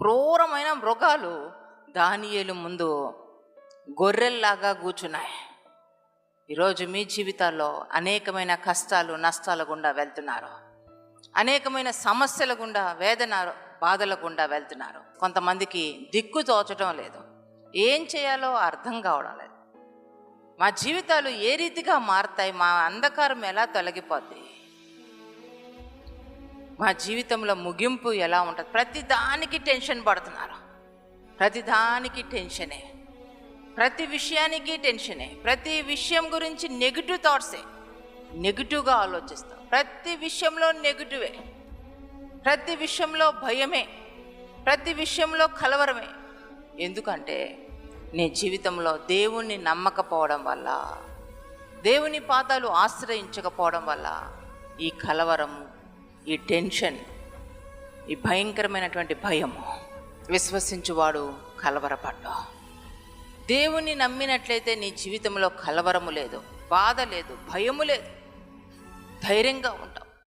క్రూరమైన మృగాలు దానియేలు ముందు గొర్రెల్లాగా కూర్చున్నాయి. ఈరోజు మీ జీవితాల్లో అనేకమైన కష్టాలు నష్టాల గుండా వెళ్తున్నారు, అనేకమైన సమస్యల గుండా, వేదన బాధల గుండా వెళ్తున్నారు. కొంతమందికి దిక్కు తోచడం లేదు, ఏం చేయాలో అర్థం కావడం లేదు. మా జీవితాలు ఏ రీతిగా మారుతాయి, మా అంధకారం ఎలా తొలగిపోద్ది, మా జీవితంలో ముగింపు ఎలా ఉంటుంది, ప్రతిదానికి టెన్షన్ పడుతున్నారు. ప్రతిదానికి టెన్షనే, ప్రతి విషయానికి టెన్షనే, ప్రతి విషయం గురించి నెగిటివ్ థాట్సే, నెగిటివ్గా ఆలోచిస్తాం. ప్రతి విషయంలో నెగిటివే, ప్రతి విషయంలో భయమే, ప్రతి విషయంలో కలవరమే. ఎందుకంటే నీ జీవితంలో దేవుణ్ణి నమ్మకపోవడం వల్ల, దేవుని పాదాలు ఆశ్రయించకపోవడం వల్ల ఈ కలవరము, ఈ టెన్షన్, ఈ భయంకరమైనటువంటి భయము. విశ్వసించువాడు కలవరపడ్డా. దేవుణ్ణి నమ్మినట్లయితే నీ జీవితంలో కలవరము లేదు, బాధ లేదు, భయము లేదు, ధైర్యంగా ఉంటావు.